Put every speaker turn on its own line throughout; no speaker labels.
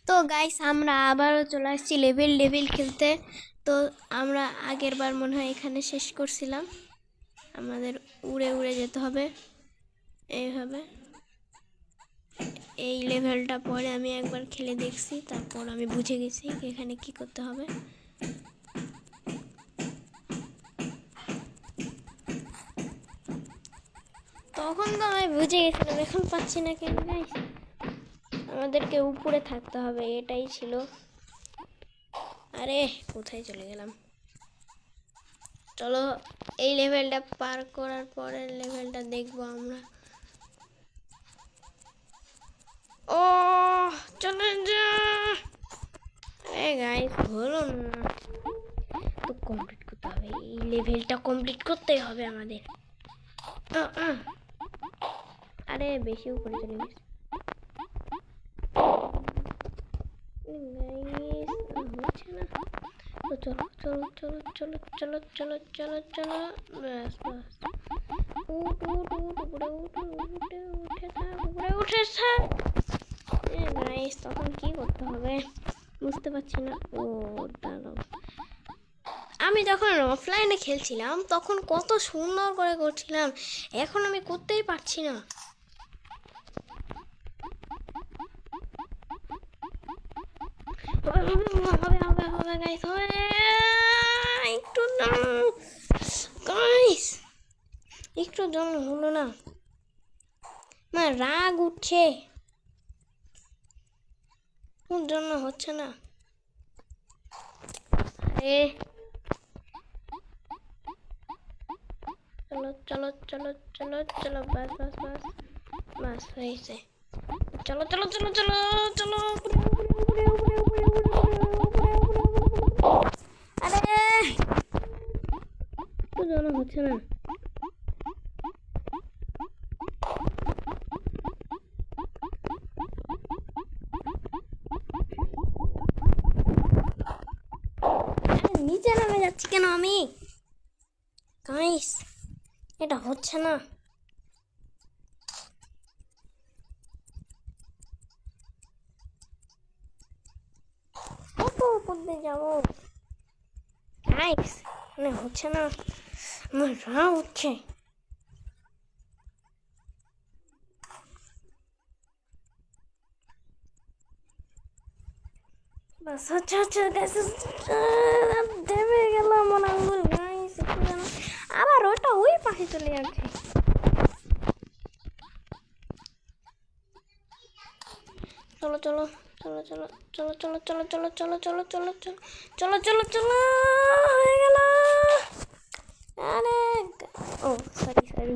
তো গাইস আমরা আবারও চলে আসছি লেভেল লেভেল খেলতে। তো আমরা আগের বার মনে হয় এখানে শেষ করছিলাম। আমাদের উড়ে উড়ে যেতে হবে এইভাবে। এই লেভেলটা পরে আমি একবার খেলে দেখছি, তারপর আমি বুঝে গেছি এখানে কি করতে হবে। তখন তো আমি বুঝে গেছিলাম, এখন পাচ্ছি না কেন গাইস। আমাদেরকে উপরে থাকতে হবে, এটাই ছিল। আরে কোথায় চলে গেলাম? চলো এই লেভেলটা পার করার পরের লেভেলটা দেখবো আমরা। ও চলে যা। আরে গাইস হলো না, তো কমপ্লিট করতে হবে, এই লেভেলটা কমপ্লিট করতেই হবে আমাদের। আরে বেশি উপরে চলে গেছে হচ্ছে না। তো চলো চলো চলো চলো চলো চলো চলো চলো, ব্যাস ব্যাস। উঠ উঠ উঠ উপরে উঠ, উঠে উঠে থাক, উপরে উঠে থাক। গাইস তখন কি করতে হবে বুঝতে পারছি না। ও দাঁড়াও, আমি যখন অফলাইনে খেলছিলাম তখন কত সুন্দর করে করছিলাম, এখন আমি করতেই পারছি না। হবে হবে হবে গাইস, হবে। একটু গাইস একটু জন্য হলো না, না রাগ উঠছে, ওর জন্য হচ্ছে না। আরে চলো চলো চলো চলো চলো, বাস বাস বাস বাস হয়েছে। চলো চলো চলো চলো চলো, আরে তো জন্য হচ্ছে না। নিচে নামে যাচ্ছি কেন আমি গাইস? এটা হচ্ছে না। কত উপর দিয়ে যাবো গাইস? মানে হচ্ছে না, আমার রাগ উঠছে। বাস হচ্ছে হচ্ছে গাইস, দেবে গেলাম মনে আঙ্গুল গাইস। আবার ওটা ওই পাশে চলে যাচ্ছে। চলো চলো চলো চলো চলো চলো চলো চলো চলো চলো চলো চলো চলো চলো চলো, হয়ে গেল। আরে ও সরি সরি।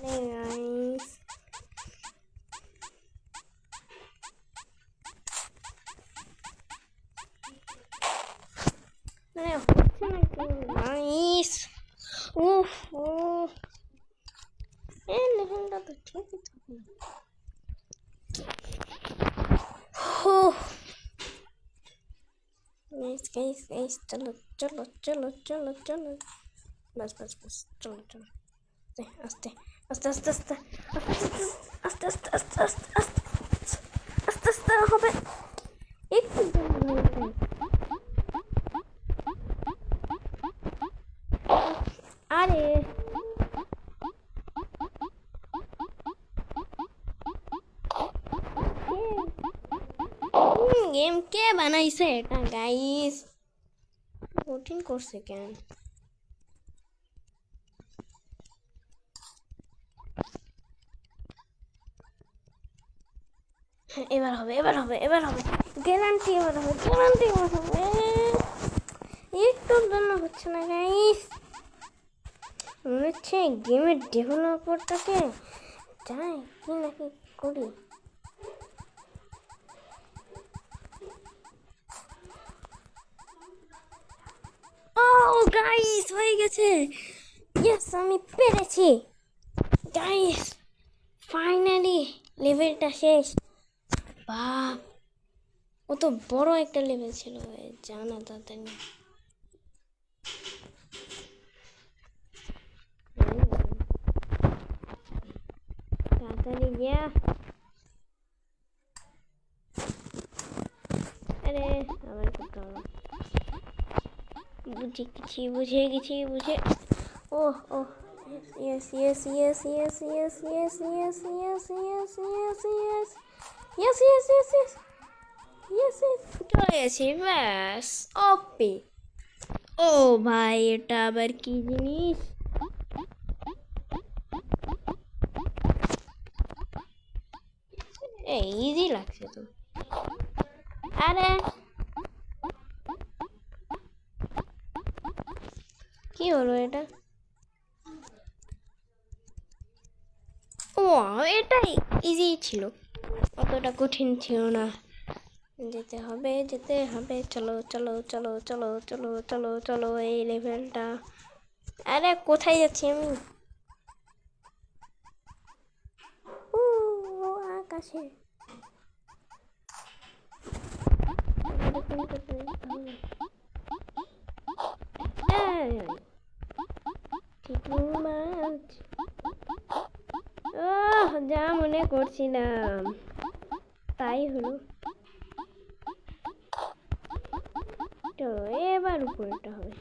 গাইস মানে হচ্ছে না কি গাইস? উফ উফ, এই লেভেলটা তো ঠিকই থাকে। গাইস গাইস গাইস চলো চলো চলো চলো চলো, বাস বাস বাস চলো চলো, আস্তে আস্তে আস্তে আস্তে আস্তে আস্তে আস্তে আস্তে আস্তে আস্তে আস্তে হবে একটু। আরে গেম কে বানাইছে এটা গাইস? কঠিন করছে কেন? এবার হবে এবার হবে এবার হবে, গ্যারান্টি এবার হবে, গ্যারান্টি এবার হবে। একটুর জন্য হচ্ছে না গাইস, মনে হচ্ছে গেমের ডেভেলপারটাকে যাই কি নাকি করি। ও গাইস হয়ে গেছে, ইয়েস আমি পেরেছি গাইস, ফাইনালি লেভেলটা শেষ। বাপ, ও তো বড় একটা লেভেল ছিল, জানা তাড়াতাড়ি। তাড়াতাড়ি যা। আরে আবার করতে হবে, বুঝে গেছি। ওহ ওহ, yes yes yes yes yes yes yes yes yes yes yes yes yes yes yes yes yes চলে গেছি ব্যাস। ওপি। ও ভাই এটা আবার কি জিনিস? এই ইজি লাগছে তো। আরে কি হলো এটা? ও এটাই ইজি ছিল, অতটা কঠিন ছিল না। যেতে হবে চলো চলো চলো চলো চলো চলো চলো এই লেভেলটা। আরে কোথায় যাচ্ছি আমি? ও আকাশে। যা মনে করছিলাম তাই হলো। চলো এবার উপরেরটা হবে।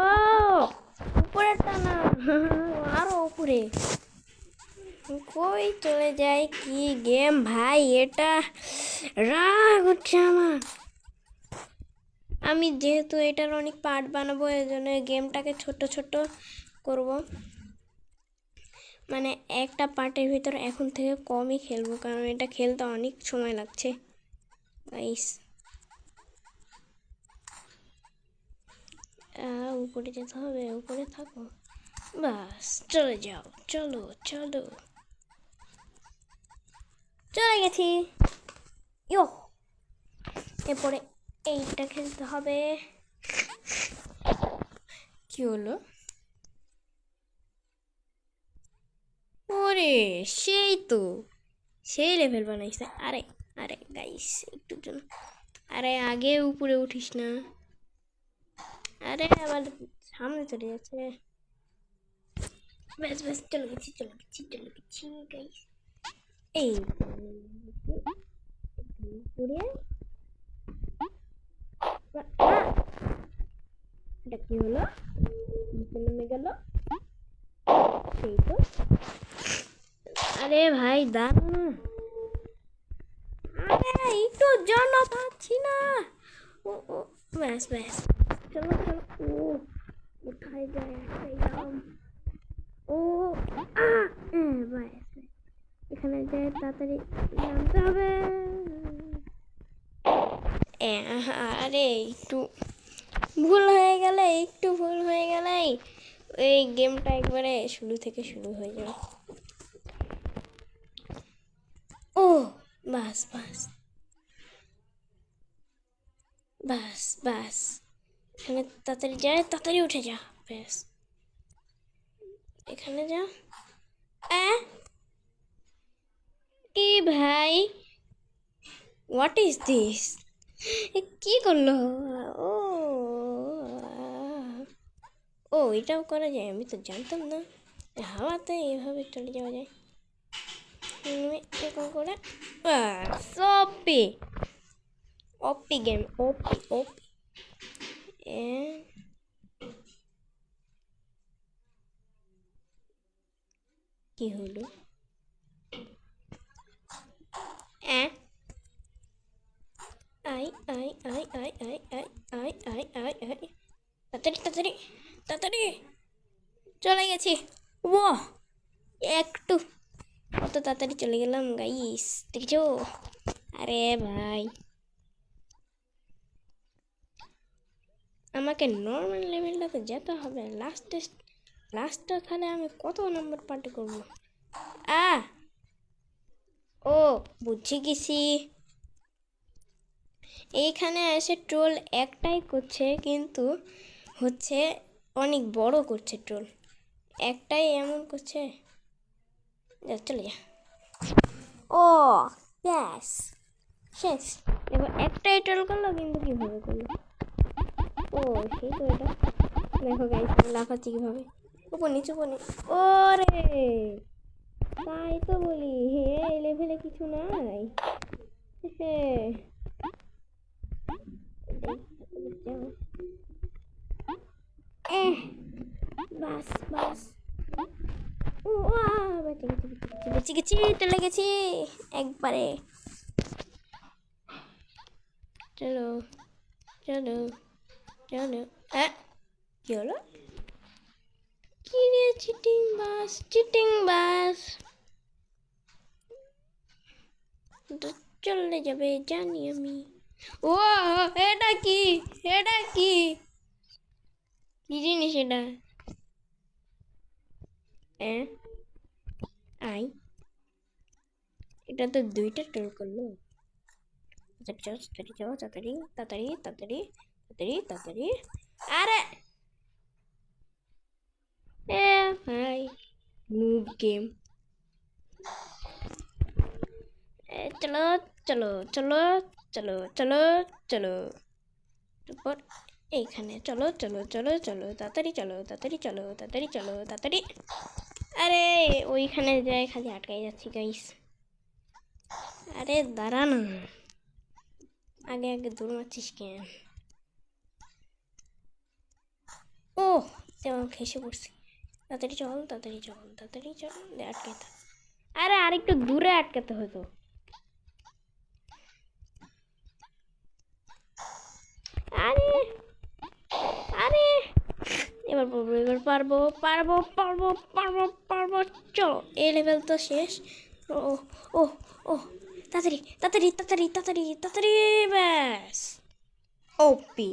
ও উপরেরটা না, আরো উপরে। কই চলে যায় কি গেম ভাই, এটা রাগ হচ্ছে আমার। আমি যেহেতু এটার অনেক পার্ট বানাবো, এই জন্য গেমটাকে ছোট ছোট করব। মানে একটা পার্টের ভিতর এখন থেকে কমই খেলবো, কারণ এটা খেলতে অনেক সময় লাগছে গাইস। উপরে যেতে হবে, উপরে থাকো বাস। চলে যাও, চলো চলো, চলে গেছি। ইয়ো এরপরে এইটা খেলতে হবে। কি হলো? ওরে সেই লেভেল বানাইছে। আরে আরে গাইস একটু জন্য, আরে আগে উপরে উঠিস না। আরে আমার সামনে চলে যাচ্ছে। ব্যাস ব্যাস চলে গেছি গাইস। এই এটা কি হলো? নেমে গেল সেই তো। আরে ভাই দাঁড়া না, আরে একটু জন্য পাচ্ছি না। ও ও ব্যাস ব্যাস চলো চলো। ও কোথায় যায় ও ব্যাস এখানে যায়, তাড়াতাড়ি নামতে হবে। আরে একটু ভুল হয়ে গেলে এই গেমটা একবারে শুরু থেকে শুরু হয়ে যাবে। ও বাস বাস বাস বাস, এখানে তাড়াতাড়ি যায়, তাড়াতাড়ি উঠে যা ব্যাস। এখানে যা। কি ভাই, হোয়াট ইজ দিস? কি করলো? ও ও এটাও করা যায়, আমি তো জানতাম না। হাওয়াতে এভাবে চলে যাওয়া যায় এরকম করে। ওপি ওপি গেম, ওপি ওপি। কি হলো? I I I I I I I I I I তাড়াতাড়ি তাড়াতাড়ি তাড়াতাড়ি চলে গেছি। ও একটু কত তাড়াতাড়ি চলে গেলাম গাইস, দেখছো? আরে ভাই আমাকে নর্মাল লেভেলটাতে যেতে হবে। লাস্টে ওখানে আমি কত নম্বর পার্টি করবো? ও বুঝে গেছি, এইখানে এসে ট্রোল একটাই করছে, কিন্তু হচ্ছে অনেক বড় করছে ট্রোল। একটাই এমন করছে, যা চলে যা। ও ব্যাস শেষ। দেখো একটাই ট্রোল করলো, কিন্তু কীভাবে করলো? ও সেই তো এটা দেখো গাইস, লাফাচ্ছি কীভাবে উপর নিচে। ওরে তাই তো বলি, হ্যাঁ এই লেভেলে কিছু নাই। হ্যাঁ বাস বাস, বেঁচে গেছি বেঁচে গেছি, চলে গেছি একবারে। চলো চলো চলো। কি হলো? কি রে, চিটিং বাস, চিটিং বাস চলে যাবে জানি আমি। ও এটা কি, এটা কি, কি জিনিস এটা? আই, এটা তো দুইটা টোল করলো। তাড়াতাড়ি যাও তাড়াতাড়ি তাড়াতাড়ি তাড়াতাড়ি তাড়াতাড়ি তাড়াতাড়ি। আরে ভাই, নুব গেম। চলো চলো চলো চলো চলো চলো, তারপর এইখানে চলো চলো চলো চলো, তাড়াতাড়ি চলো তাড়াতাড়ি চলো তাড়াতাড়ি চলো তাড়াতাড়ি। আরে ওইখানে যাই খালি আটকাই যাচ্ছি গাইস। আরে দাঁড়া না, আগে আগে দৌড় মারছিস কেন? ও তেমন খেসে পড়ছি। তাড়াতাড়ি চল তাড়াতাড়ি চল তাড়াতাড়ি চল, আটকে থাক। আরে আরেকটু দূরে আটকাতে হতো। আরে আরে এবার পারবো, এবার পারবো পারবো পারবো পারবো পারবো। চলো এই লেভেল তো শেষ। ও ও ও তাড়াতাড়ি তাড়াতাড়ি তাড়াতাড়ি তাড়াতাড়ি তাড়াতাড়ি, ব্যাস ওপি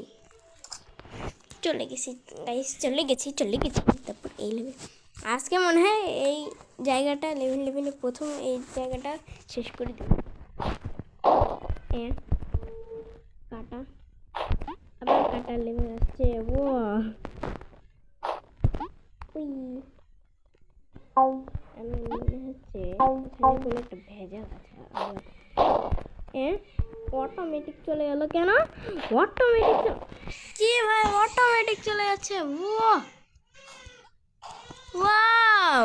চলে গেছি গাইস, চলে গেছি চলে গেছি। তারপর এই লেভেল আজকে মনে হয় এই জায়গাটা লেভেলে প্রথম এই জায়গাটা শেষ করে দেব। কাটা, আবার কাটার লেভেল আসছে। ও আমি মনে হচ্ছে এখানে কোনো একটা ভেজাল আছে। অটোমেটিক চলে গেল কেন? অটোমেটিক কি ভাই, অটোমেটিক চলে যাচ্ছে। ওয়াও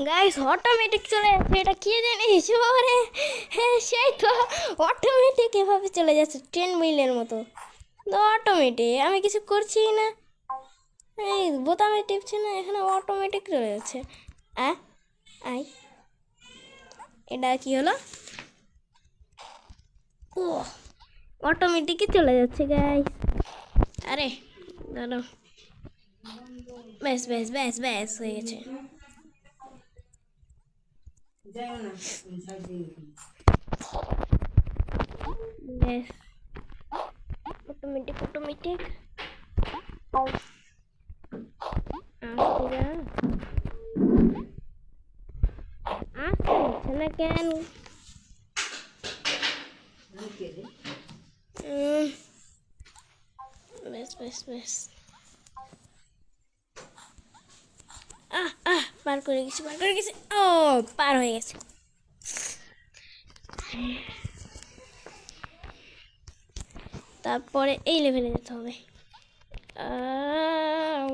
গাইস, অটোমেটিক চলে যাচ্ছে, এটা কি জিনিস? ওরে হ্যাঁ সেই তো, অটোমেটিক এভাবে চলে যাচ্ছে 10 মিলের মতো। অটোমেটিক, আমি কিছু করছি না, এই বোতামে টিপছি না, এখানে অটোমেটিক চলে যাচ্ছে। আই এটা কি হলো? ও অটোমেটিকই চলে যাচ্ছে গাইস। আরে দাঁড়াও, ব্যাস ব্যাস ব্যাস ব্যাস হয়ে গেছে। ব্যাস অটোমেটিক অটোমেটিক। আসতে হচ্ছে না কেন? ব্যাস ব্যাস ব্যাস, পার করে গেছি পার করে গেছি। ও পার হয়ে গেছে। তারপরে এই লেভেলে যেতে হবে।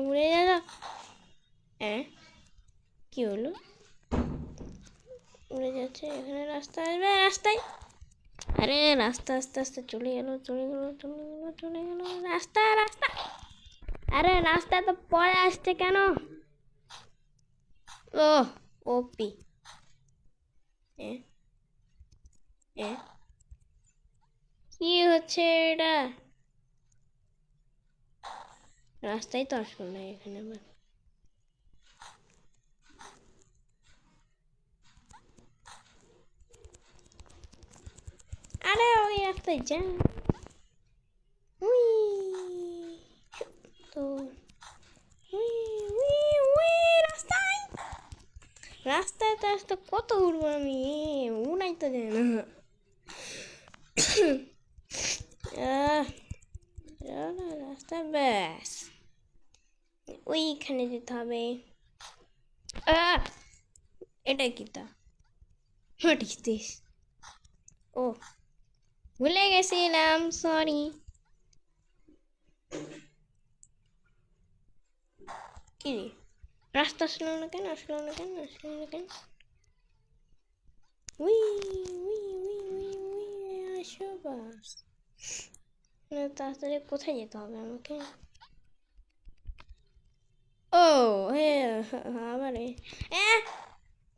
উড়ে যা। কি হলো? উড়ে যাচ্ছে, এখানে রাস্তা আসবে, রাস্তায়। আরে রাস্তা আস্তে আস্তে চলে গেল চলে গেল চলে গেল চলে গেল, রাস্তা রাস্তা। আরে রাস্তা তো পরে আসছে কেন? ও ওপি কি হচ্ছে এটা? রাস্তায় তো আসলো না এখানে আবার। আরে ওই রাস্তায় যা, তো রাস্তায় রাস্তায় তো আসতে কত উঠবো আমি, উড়াই তো যায় না। রাস্তা ব্যাস ওইখানে যেতে হবে। এটা কি তা? What is this? ও ভুলে গেছিলাম, সরি। কি রে, রাস্তা আসলো না কেন আসলো না কেন আসলো না কেন? We we we we we আসো বাস। তাড়াতাড়ি কোথায় যেতে হবে আমাকে? ও হ্যাঁ, আবার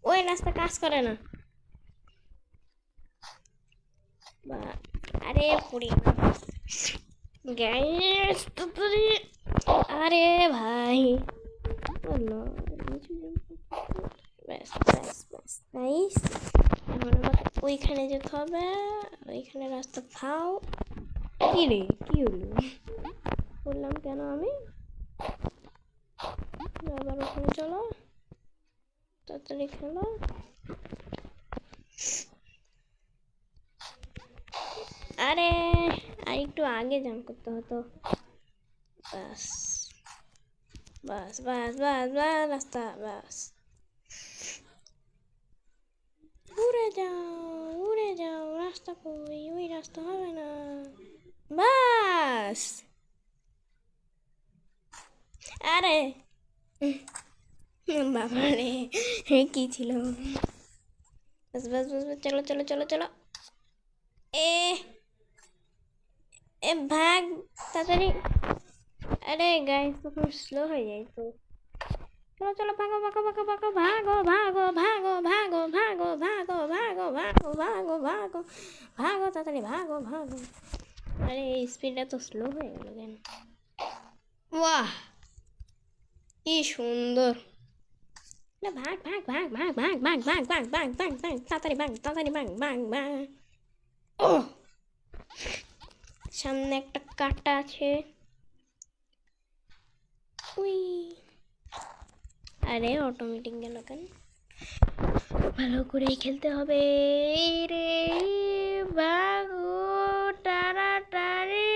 ওই রাস্তা কাজ করে না। বা আরে পড়ি গ্যাস তাড়াতাড়ি। আরে ভাই ব্যাস ব্যাস ব্যাস নাইস। এখন আমাকে ওইখানে যেতে হবে, ওইখানে রাস্তা খাও। কি রে কি হলো? বললাম কেন আমি? আবার ওখানে চলো, তাড়াতাড়ি খেলো। আরে আর একটু আগে জাম্প করতে হতো। বাস বাস বাস বাস বাস রাস্তা বাস। উড়ে যাও রাস্তা কই? ওই রাস্তা হবে না। বাস আরে বাবা রে কি ছিল? বাস বাস বাস বাস, চলো চলো চলো চলো। এ এ ভাগ তাড়াতাড়ি। আরে গাইস তখন স্লো হয়ে যায় তো। চলো চলো ভাগো ভাগো ভাগো ভাগো ভাগো ভাগো ভাগো ভাগো ভাগো ভাগো ভাগো ভাগো ভাগো ভাগো ভাগো তাড়াতাড়ি ভাগো ভাগো। আরে স্পিডটা তো স্লো হয়ে গেল কেন? বাহ কি সুন্দর। না ভাগ ভাগ ভাগ ভাগ ভাগ ভাগ ভাগ ভাগ ভাগ ভাগ ভাগ তাড়াতাড়ি ভাগ তাড়াতাড়ি ভাগ ভাগ ভাগ। ও সামনে একটা কাটা আছে। উই আরে অটোমেটিক গেল কেন? ভালো করেই খেলতে হবে রে। ভাগো তাড়াতাড়ি।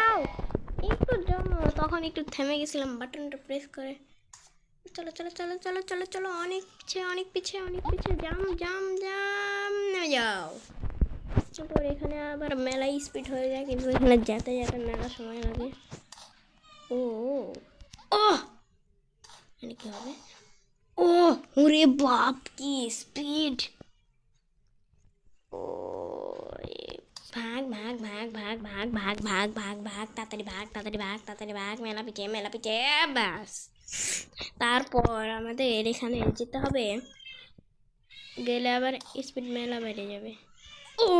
আও একটু জন্য তখন একটু থেমে গেছিলাম বাটনটা প্রেস করে। চলো চলো চলো চলো চলো চলো, অনেক পিছে অনেক পিছে অনেক পিছে। জাম জাম জাম নেমে যাও। তারপর এখানে আবার মেলা স্পিড হয়ে যায়, কিন্তু এখানে যেতে যেতে মেলা সময় লাগে। ও ও এখানে কি হবে? ও ওরে বাপ কি স্পিড! ও ভাগ ভাগ ভাগ ভাগ ভাগ ভাগ ভাগ ভাগ ভাগ তাড়াতাড়ি ভাগ তাড়াতাড়ি ভাগ তাড়াতাড়ি ভাগ। মেলা পিছে ব্যাস। তারপর আমাদের এখানে যেতে হবে, গেলে আবার স্পিড মেলা বেড়ে যাবে। ও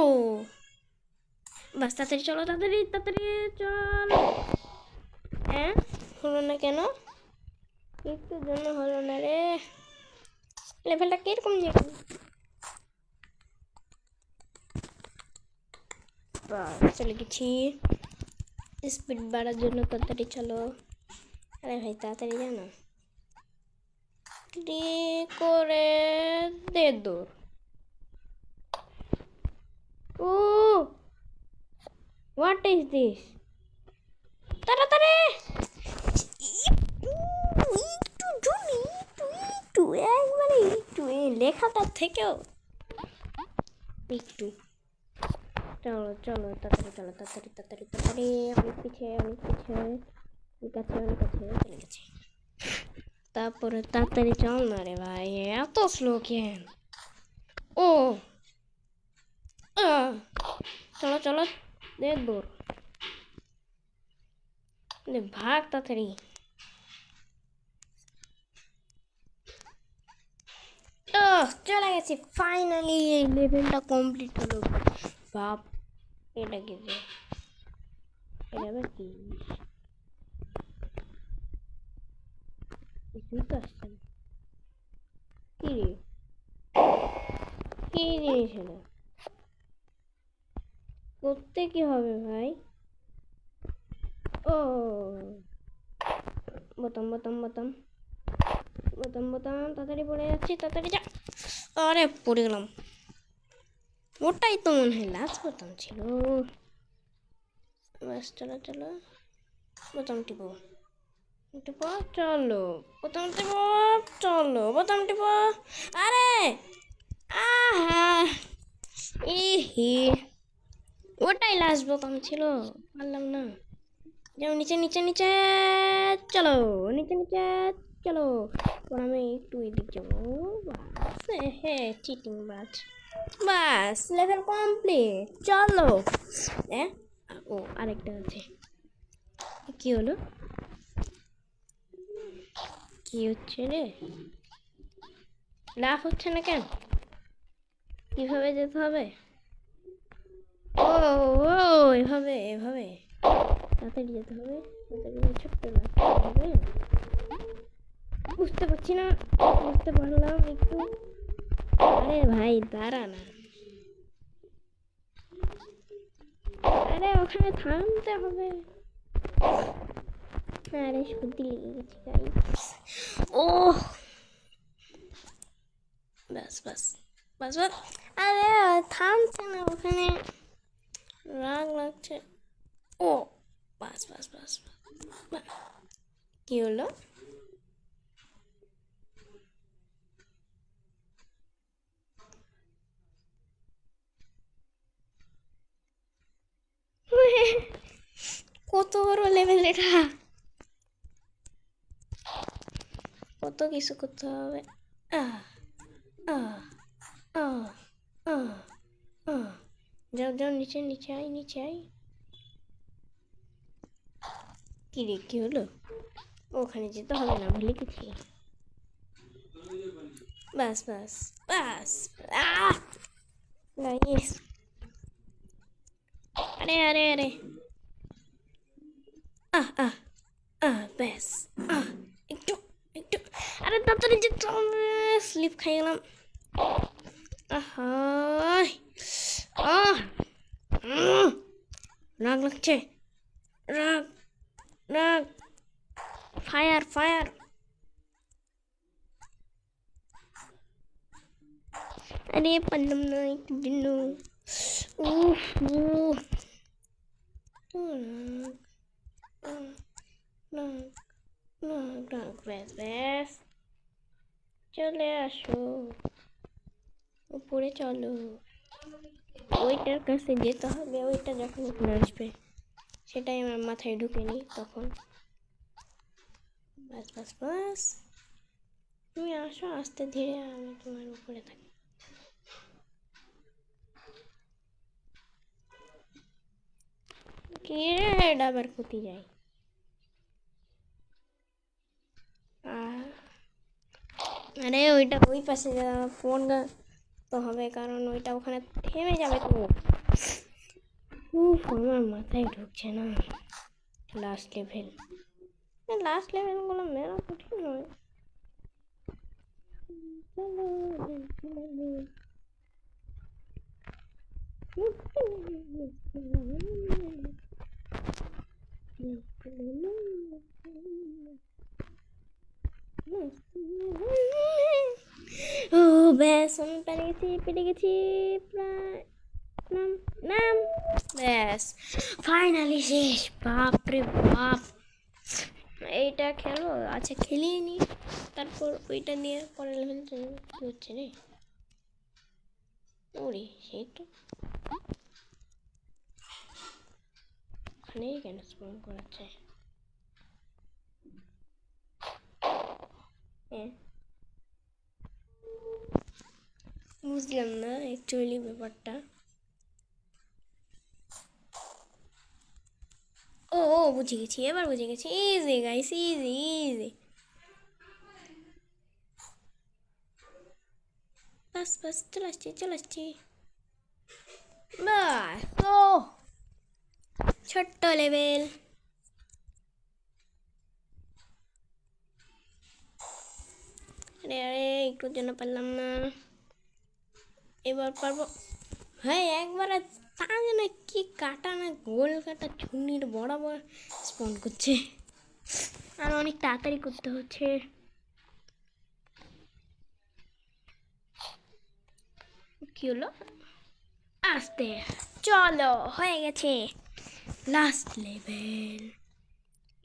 বাস তাড়াতাড়ি চলো তাড়াতাড়ি তাড়াতাড়ি চল। হ্যাঁ হলো না কেন? একটু জন্য হলো না রে। লেভেলটা কিরকম যাবে? চলে গেছি। স্পিড বাড়ার জন্য তাড়াতাড়ি চলো। আরে ভাই তাড়াতাড়ি জানো করে দে দৌড়। ও হোয়াট ইজ দিস? তাড়াতাড়ি একটু জমি একটু একটু একবারে একটু এই লেখাটার থেকেও একটু। চলো চলো তাড়াতাড়ি চলো তাড়াতাড়ি তাড়াতাড়ি তাড়াতাড়ি। অনেক পিছে অনেক পিছে অনেক কাছে অনেক কাছে চলে গেছে। তারপরে তাড়াতাড়ি চল না রে ভাই, এত স্লো কেন? ও চলো চলো দে দৌড়। ভাগ তাড়াতাড়ি। চলে গেছি ফাইনালি। এই লেভেলটা কমপ্লিট হলো। বাপ এটা কি যে এটা আবার কি? কিছুই তো আসছে না। কি রে কি জিনিস এটা? করতে কি হবে ভাই? ও বোতাম বোতাম বোতাম বোতাম বোতাম তাড়াতাড়ি পড়ে যাচ্ছি তাড়াতাড়ি যা। আরে পড়ে গেলাম। ওটাই তো মনে হয় লাস্ট বোতাম ছিল। বাস চলো চলো বোতাম টিপো টিপো চলো বোতাম টিপো চলো বোতাম টিপো। আরে আহা ইহি ওটাই লাস্ট বোতাম ছিল, পারলাম না। যাও নিচে নিচে নিচে চলো নিচে নিচে চলো। আমি একটু এদিক যাবো। হ্যাঁ চিটিং বাজ। বাস লেভেল কমপ্লিট, চলো। হ্যাঁ, ও আরেকটা আছে। কি হলো? কি হচ্ছে রে? লাভ হচ্ছে না কেন? কিভাবে যেতে হবে? ও ও এভাবে এভাবে তাড়াতাড়ি যেতে হবে, তাড়াতাড়ি ছোট্ট লাগবে। বুঝতে পারছি না, বুঝতে পারলাম একটু। আরে ভাই দাঁড়া না, আরে ওখানে থামতে হবে। আরে সত্যি লেগে গেছি গাইস। ও বাস বাস বাস বাস। আরে থামছে না ওখানে, রাগ লাগছে। ও বাস বাস বাস। কি হলো? কত বড় লেভেল এটা, কত কিছু করতে হবে। আহ আহ আহ আহ আহ যাও যাও, নিচে নিচে আই, নিচে আই। কি রে, কি হলো? ওখানে যেতে হবে না, ভুলে গেছি। বাস বাস বাস। নাইস। আরে আরে আরে, আহ আহ ব্যাস। একটু একটু, আরে তাড়াতাড়ি যেতে হবে, স্লিপ খাই গেলাম। আহা আহ রাগ লাগছে, রাগ রাগ। Fire fire. আরে পারলাম না একটু জন্য। উফ ব্যাস ব্যাস, চলে আসো উপরে, চলো। ওইটার কাছে যেতে হবে, ওইটা যখন উপরে আসবে সেটাই আমার মাথায় ঢুকেনি তখন। বাস বাস বাস, তুমি আসো আস্তে ধীরে, আমি তোমার উপরে থাকি। কি রে, ডাবার ক্ষতি যায়। আরে ওইটা ওই পাশে ফোন তো হবে, কারণ ওইটা ওখানে থেমে যাবে তো। উফ আমার মাথায় ঢুকছে না। লাস্ট লেভেল, লাস্ট লেভেলগুলো মেলা কঠিন নয়। ও ব্যাস, আমি পেরে গেছি প্রায়। নাম নাম, ব্যাস ফাইনালি শেষ। বাপ রে বাপ, এইটা খেলো, আচ্ছা খেলিয়ে নি, তারপর ওইটা দিয়ে পরের লেভেল কি হচ্ছে রে? ওরে সেই তো, ওখানেই কেন স্পন করাচ্ছে? বুঝলাম না অ্যাকচুয়ালি ব্যাপারটা। ও ও বুঝে গেছি, এবার বুঝে গেছি। Easy guys, easy easy. বাস বাস, চলে আসছি চলে আসছি। বাস, ও ছোট্ট লেভেল। আরে আরে একটুর জন্য পারলাম না, এবার পারবো। হ্যাঁ একবার, তা যেন কি কাটা না, গোল কাটা ছুনির বরাবর স্পন করছে, আর অনেক তাড়াতাড়ি করতে হচ্ছে। কি হলো? আস্তে, চলো হয়ে গেছে লাস্ট লেভেল।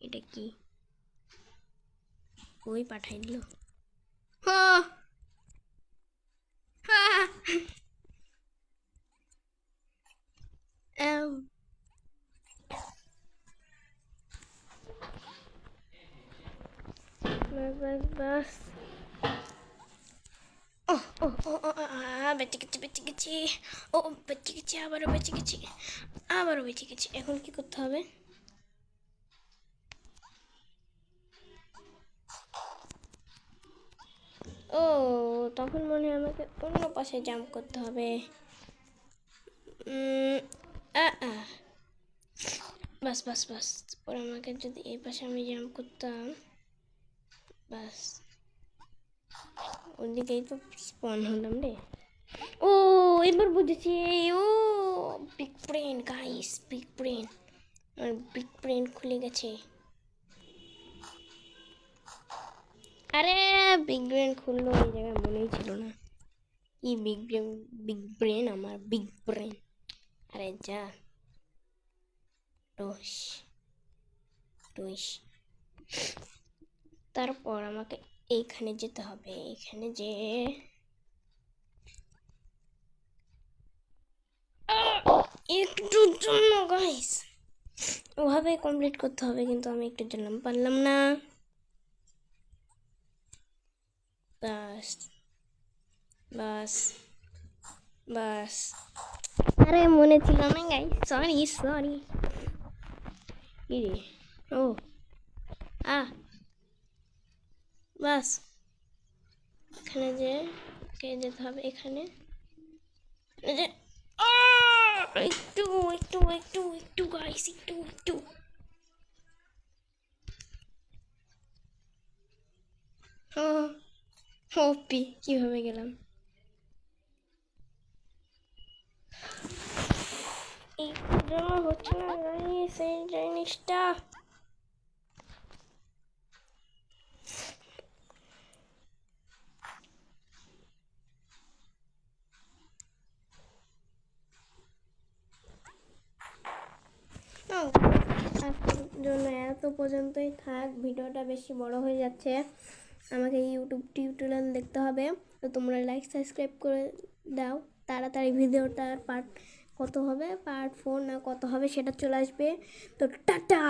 এটা কি, কই পাঠাই দিল? বাস বাস বাস, ও ও ও ও, বেঁচে গেছি বেঁচে গেছি। ও বেঁচে গেছি, আবারও বেঁচে গেছি, আবারও বেঁচে গেছি। এখন কি করতে হবে? ও, তখন মনে হয় আমাকে অন্য পাশে জাম্প করতে হবে। উম, আ আ বাস বাস বাস। পরে আমাকে যদি এই পাশে আমি জাম্প করতাম, বাস ওদিকেই তো স্পন হলাম রে। ও, এবার বুঝেছি। ও, big brain guys, big brain. আমার বিগ ব্রেন খুলে গেছে। আরে, বিগ ব্রেন খুললো, এই জায়গায় মনেই ছিল না। কি বিগ ব্রেন, বিগ ব্রেন, আমার বিগ ব্রেন। আরে যা, রোশ রোশ। তারপর আমাকে এইখানে যেতে হবে, এইখানে যে একটুর জন্য গাইস ওভাবে কমপ্লিট করতে হবে, কিন্তু আমি একটুর জন্য পারলাম না। বাস বাস বাস। আরে মনে ছিল না গাইস, সরি সরি। কি রে? ও, আ বাস। এখানে যে কে যেতে হবে, এখানে যে একটু একটু একটু একটু গাইস, একটু একটু। ও, ওপি কিভাবে গেলাম? এই জন্য হচ্ছে না গাইস এই জিনিসটা। আজকের জন্য এত পর্যন্তই থাক, ভিডিওটা বেশি বড় হয়ে যাচ্ছে। আমাকে ইউটিউব টিউটোরিয়াল দেখতে হবে, তো তোমরা লাইক সাবস্ক্রাইব করে দাও তাড়াতাড়ি। ভিডিওটার পার্ট কত হবে, পার্ট 4 না কত হবে সেটা চলে আসবে। তো টাটা।